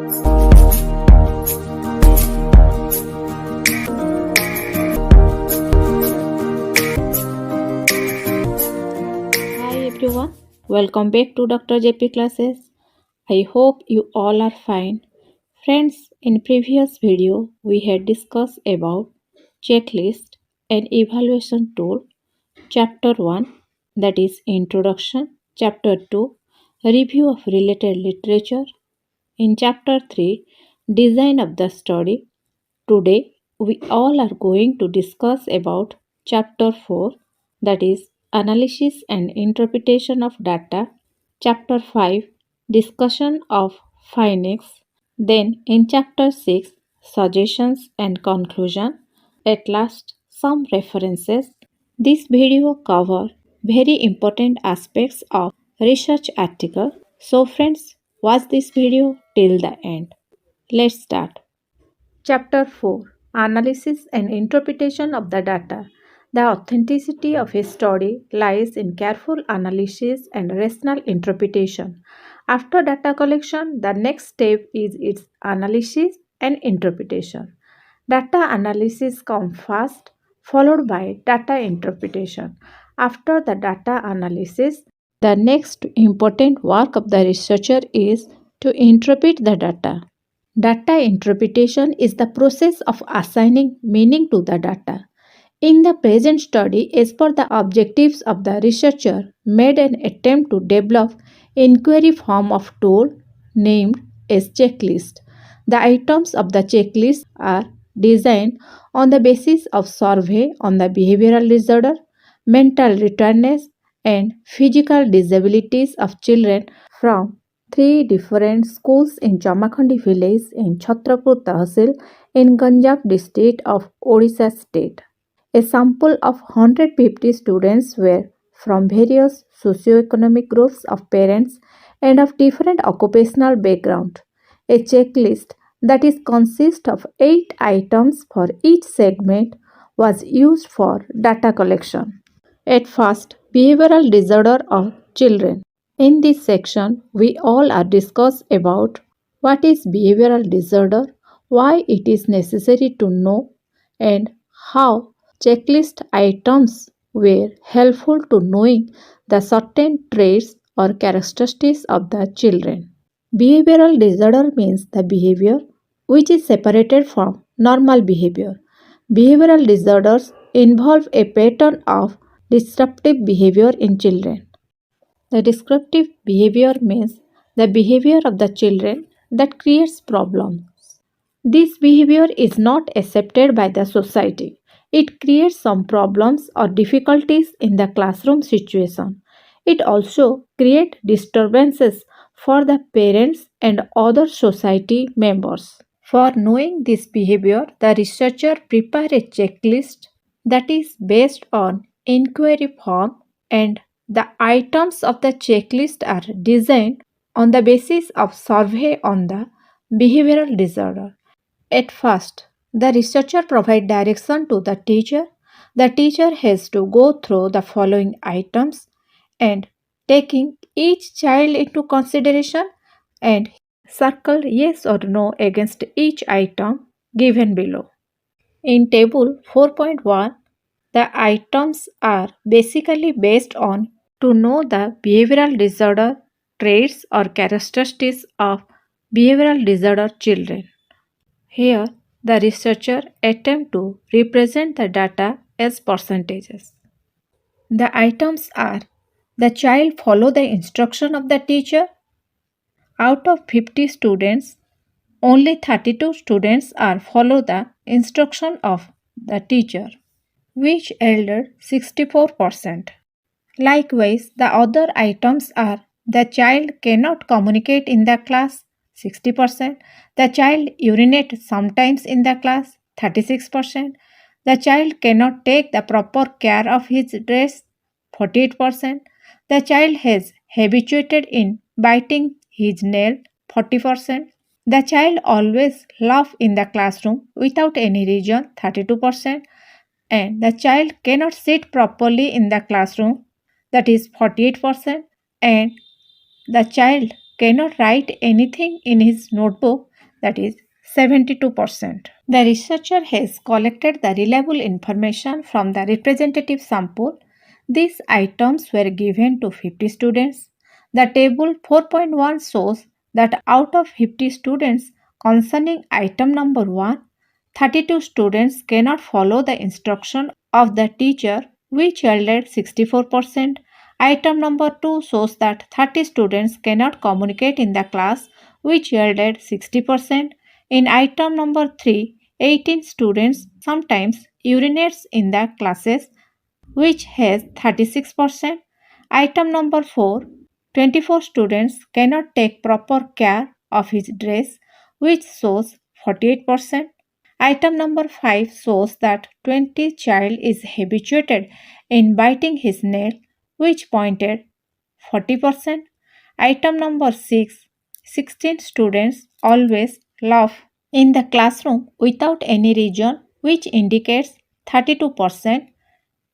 Hi everyone, welcome back to Dr. JP classes. I hope you all are fine. Friends, in previous video we had discussed about checklist and evaluation tool, chapter 1, that is introduction, chapter 2, review of related literature, in chapter 3, design of the study. Today we all are going to discuss about chapter 4, that is analysis and interpretation of data, chapter 5, discussion of findings, then in chapter 6, suggestions and conclusion, at last some references. This video cover very important aspects of research article. So friends, watch this video till the end. Let's start. Chapter 4, Analysis and Interpretation of the Data. The authenticity of a study lies in careful analysis and rational interpretation. After data collection, the next step is its analysis and interpretation. Data analysis comes first, followed by data interpretation. After the data analysis, the next important work of the researcher is to interpret the data. Data interpretation is the process of assigning meaning to the data. In the present study, as per the objectives of the researcher, made an attempt to develop inquiry form of tool named as checklist. The items of the checklist are designed on the basis of survey on the behavioral disorder, mental retardedness, and physical disabilities of children from three different schools in Jamakhandi village in Chhatrapur Tahsil in Ganjam district of Odisha state. A sample of 150 students were from various socioeconomic groups of parents and of different occupational background. A checklist that is consist of 8 items for each segment was used for data collection. At first, behavioral disorder of children. In this section, we all are discuss about what is behavioral disorder, why it is necessary to know, and how checklist items were helpful to knowing the certain traits or characteristics of the children. Behavioral disorder means the behavior which is separated from normal behavior. Behavioral disorders involve a pattern of disruptive behavior in children. The disruptive behavior means the behavior of the children that creates problems. This behavior is not accepted by the society. It creates some problems or difficulties in the classroom situation. It also creates disturbances for the parents and other society members. For knowing this behavior, the researcher prepared a checklist that is based on inquiry form, and the items of the checklist are designed on the basis of survey on the behavioral disorder. At first, the researcher provides direction to the teacher. The teacher has to go through the following items and taking each child into consideration and circle yes or no against each item given below. In table 4.1, the items are basically based on to know the behavioral disorder traits or characteristics of behavioral disorder children. Here, the researcher attempt to represent the data as percentages. The items are: the child follow the instruction of the teacher. Out of 50 students, only 32 students are follow the instruction of the teacher, which yielded 64%. Likewise, the other items are: the child cannot communicate in the class, 60%; the child urinates sometimes in the class, 36%; the child cannot take the proper care of his dress, 48%; the child has habituated in biting his nail, 40%; the child always laughs in the classroom without any reason, 32%; and the child cannot sit properly in the classroom, that is 48%, and the child cannot write anything in his notebook, that is 72%. The researcher has collected the reliable information from the representative sample. These items were given to 50 students. The table 4.1 shows that out of 50 students concerning item number 1, 32 students cannot follow the instruction of the teacher, which yielded 64%. Item number 2 shows that 30 students cannot communicate in the class, which yielded 60%. In item number 3, 18 students sometimes urinates in the classes, which has 36%. Item number 4, 24 students cannot take proper care of his dress, which shows 48%. Item number 5 shows that 20 child is habituated in biting his nail, which pointed 40%. Item number 6, 16 students always laugh in the classroom without any reason, which indicates 32%.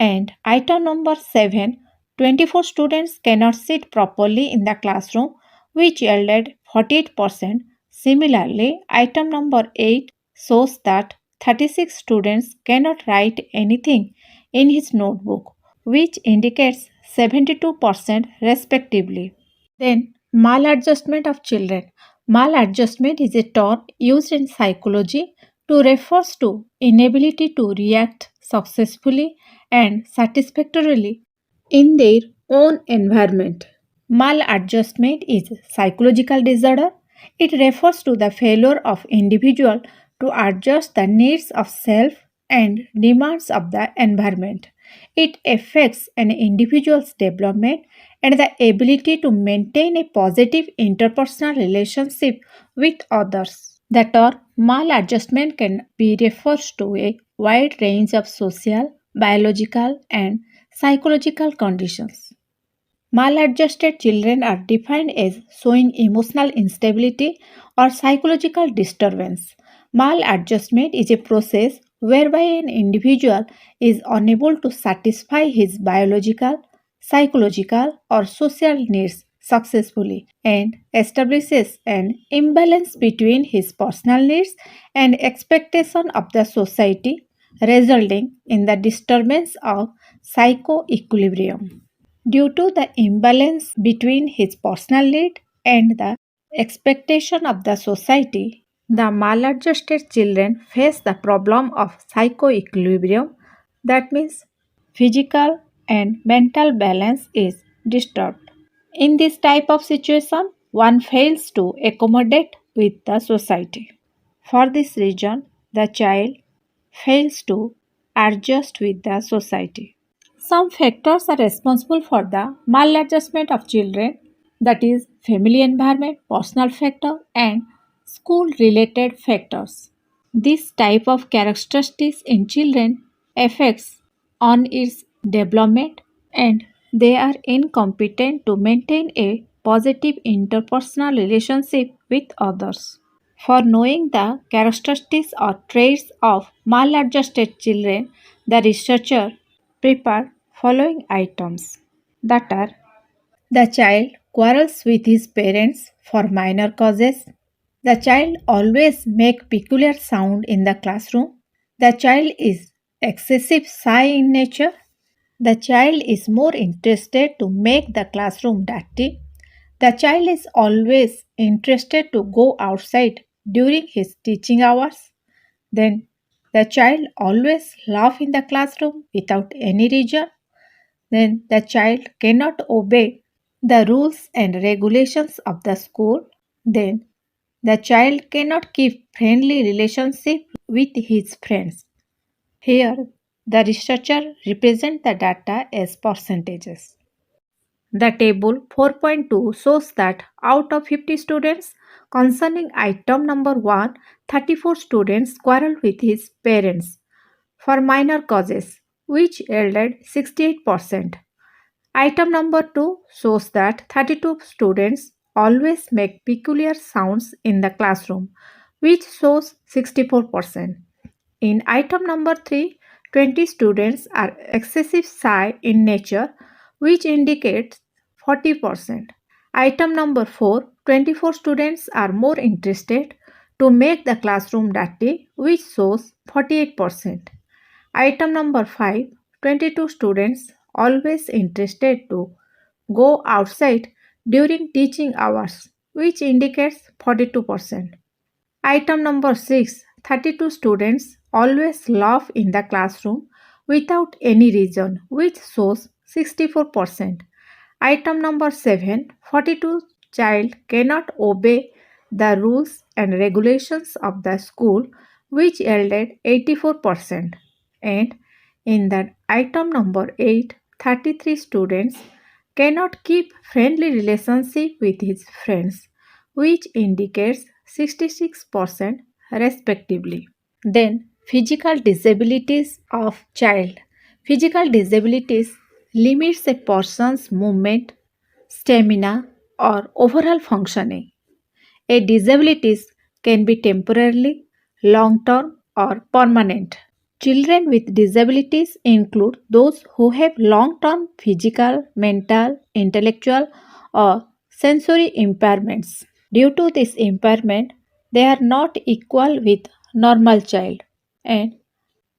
And item number 7, 24 students cannot sit properly in the classroom, which yielded 48%. Similarly, item number 8 shows that 36 students cannot write anything in his notebook, which indicates 72% respectively. Then, maladjustment of children. Maladjustment is a term used in psychology to refers to inability to react successfully and satisfactorily in their own environment. Maladjustment is a psychological disorder. It refers to the failure of individual to adjust the needs of self and demands of the environment. It affects an individual's development and the ability to maintain a positive interpersonal relationship with others. The term maladjustment can be refers to a wide range of social, biological, and psychological conditions. Maladjusted children are defined as showing emotional instability or psychological disturbance. Maladjustment is a process whereby an individual is unable to satisfy his biological, psychological, or social needs successfully and establishes an imbalance between his personal needs and expectation of the society, resulting in the disturbance of psycho-equilibrium. Due to the imbalance between his personal need and the expectation of the society, the maladjusted children face the problem of psychoequilibrium, that means physical and mental balance is disturbed. In this type of situation, one fails to accommodate with the society. For this reason, the child fails to adjust with the society. Some factors are responsible for the maladjustment of children, that is, family environment, personal factor, and school related factors. This type of characteristics in children affects on its development and they are incompetent to maintain a positive interpersonal relationship with others. For knowing the characteristics or traits of maladjusted children, the researcher prepared following items that are: the child quarrels with his parents for minor causes. The child always make peculiar sound in the classroom. The child is excessive shy in nature. The child is more interested to make the classroom dirty. The child is always interested to go outside during his teaching hours. Then the child always laugh in the classroom without any reason. Then the child cannot obey the rules and regulations of the school. Then the child cannot keep friendly relationship with his friends. Here the researcher represent the data as percentages. The table 4.2 shows that out of 50 students concerning item number 1, 34 students quarreled with his parents for minor causes, which yielded 68%. Item number 2 shows that 32 students always make peculiar sounds in the classroom, which shows 64%. In item number 3, 20 students are excessive shy in nature, which indicates 40%. Item number 4, 24 students are more interested to make the classroom dirty, which shows 48%. Item number 5, 22 students always interested to go outside during teaching hours, which indicates 42%. Item number 6, 32 students always laugh in the classroom without any reason, which shows 64%. Item number 7, 42 child cannot obey the rules and regulations of the school, which yielded 84%. And in the item number 8, 33 students cannot keep friendly relationship with his friends, which indicates 66% respectively. Then physical disabilities of child. Physical disabilities limits a person's movement, stamina, or overall functioning. A disabilities can be temporarily, long term, or permanent. Children with disabilities include those who have long term physical, mental, intellectual, or sensory impairments. Due to this impairment, they are not equal with normal child and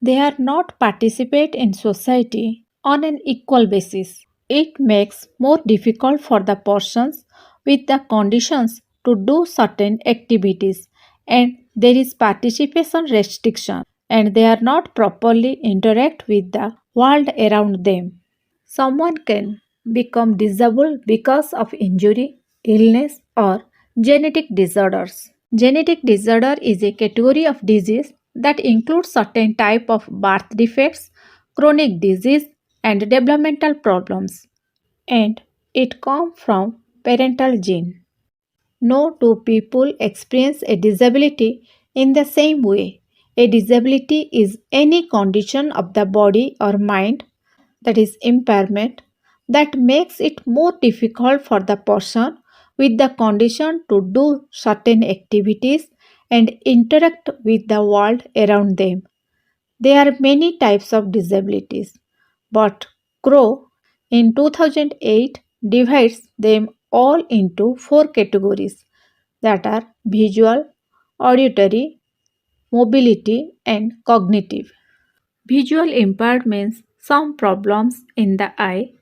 they are not participate in society on an equal basis. It makes more difficult for the persons with the conditions to do certain activities and there is participation restriction and they are not properly interact with the world around them. Someone can become disabled because of injury, illness, or genetic disorders. Genetic disorder is a category of disease that includes certain type of birth defects, chronic disease, and developmental problems, and it comes from parental gene. No two people experience a disability in the same way. A disability is any condition of the body or mind, that is impairment, that makes it more difficult for the person with the condition to do certain activities and interact with the world around them. There are many types of disabilities, but Crow in 2008 divides them all into four categories, that are visual, auditory, mobility, and cognitive. Visual impaired means some problems in the eye.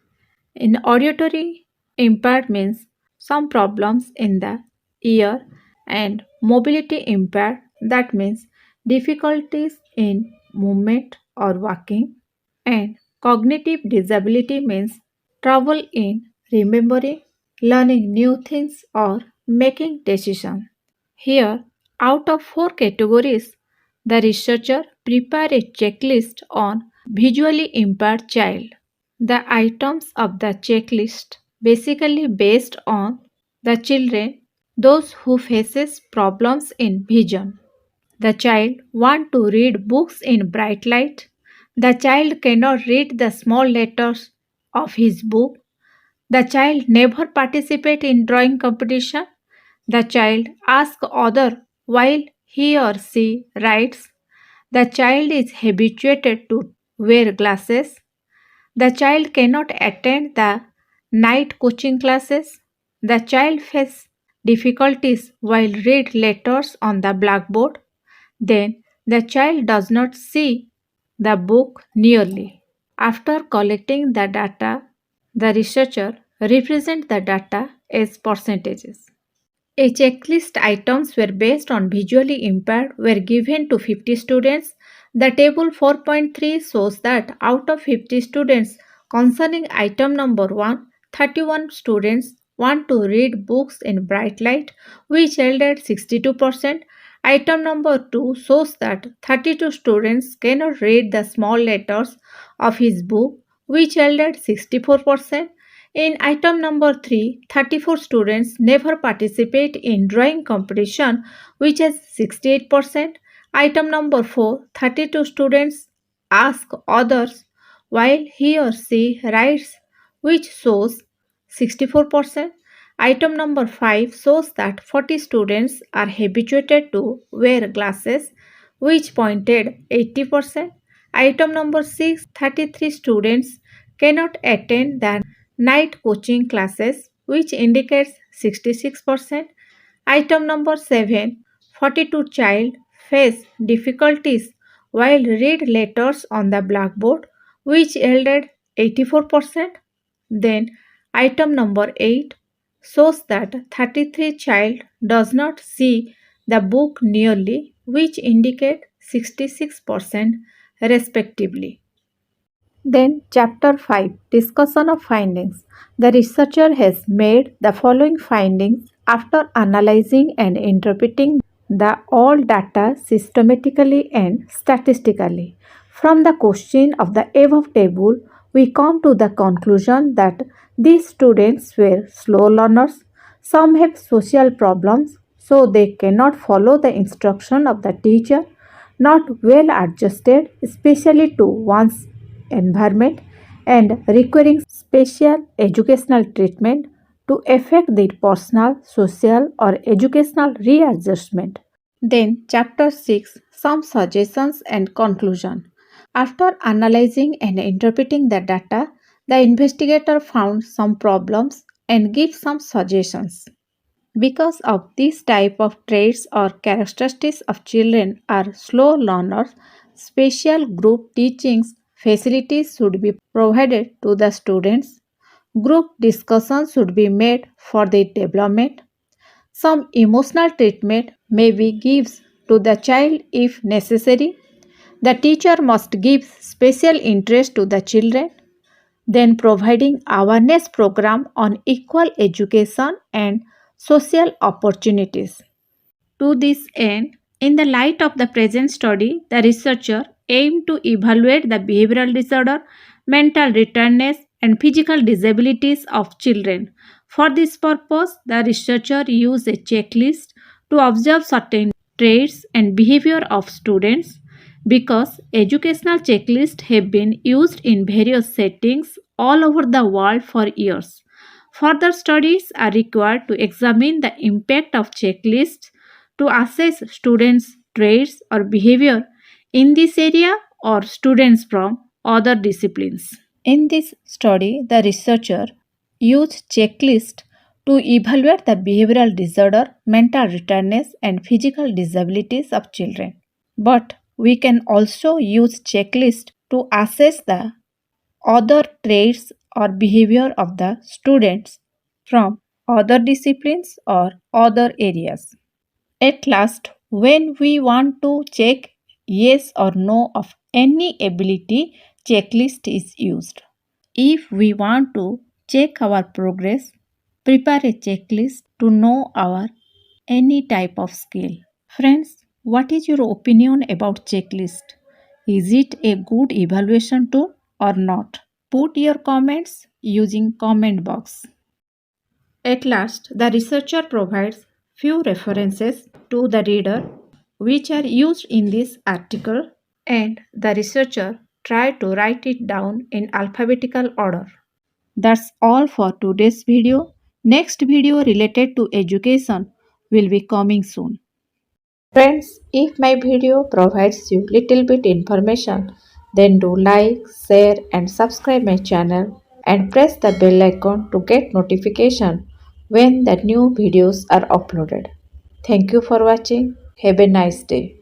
In auditory impaired means some problems in the ear, and mobility impaired, that means difficulties in movement or walking, and cognitive disability means trouble in remembering, learning new things, or making decisions. Here, out of four categories, the researcher prepared a checklist on visually impaired child. The items of the checklist basically based on the children, those who faces problems in vision. The child want to read books in bright light. The child cannot read the small letters of his book. The child never participate in drawing competition. The child asks other while he or she writes. The child is habituated to wear glasses. The child cannot attend the night coaching classes. The child faces difficulties while read letters on the blackboard. Then the child does not see the book nearly. After collecting the data, the researcher represent the data as percentages. A checklist items were based on visually impaired were given to 50 students. The table 4.3 shows that out of 50 students concerning item number 1, 31 students want to read books in bright light, which held at 62%. Item number 2 shows that 32 students cannot read the small letters of his book, which held at 64%. In item number 3, 34 students never participate in drawing competition, which is 68%. Item number 4, 32 students ask others while he or she writes, which shows 64%. Item number 5 shows that 40 students are habituated to wear glasses, which pointed 80%. Item number 6, 33 students cannot attend the night coaching classes, which indicates 66%. Item number 7, 42 child face difficulties while read letters on the blackboard, which yielded 84%. Then item number 8 shows that 33 child does not see the book nearly, which indicate 66% respectively. Then, Chapter 5 Discussion of Findings. The researcher has made the following findings after analyzing and interpreting the all data systematically and statistically. From the question of the above table, we come to the conclusion that these students were slow learners. Some have social problems, so they cannot follow the instruction of the teacher, not well adjusted, especially to one's environment, and requiring special educational treatment to affect their personal, social, or educational readjustment. Then, Chapter 6 Some Suggestions and Conclusion. After analyzing and interpreting the data, the investigator found some problems and gave some suggestions. Because of this type of traits or characteristics of children are slow learners, special group teachings facilities should be provided to the students. Group discussions should be made for their development. Some emotional treatment may be given to the child if necessary. The teacher must give special interest to the children, then providing awareness program on equal education and social opportunities. To this end, in the light of the present study, the researcher aimed to evaluate the behavioral disorder, mental retardedness, and physical disabilities of children. For this purpose, the researcher used a checklist to observe certain traits and behavior of students. Because educational checklists have been used in various settings all over the world for years. Further studies are required to examine the impact of checklists to assess students' traits or behavior in this area or students from other disciplines. In this study, the researcher used checklists to evaluate the behavioral disorder, mental retardedness, and physical disabilities of children. But we can also use checklists to assess the other traits or behavior of the students from other disciplines or other areas. At last, when we want to check yes or no of any ability, checklist is used. If we want to check our progress, prepare a checklist to know our any type of skill. Friends, what is your opinion about checklist? Is it a good evaluation tool or not? Put your comments using comment box. At last, the researcher provides few references to the reader which are used in this article, and the researcher tried to write it down in alphabetical order. That's all for today's video. Next video related to education will be coming soon. Friends, if my video provides you little bit information, then do like, share and subscribe my channel and press the bell icon to get notification when the new videos are uploaded. Thank you for watching. Have a nice day.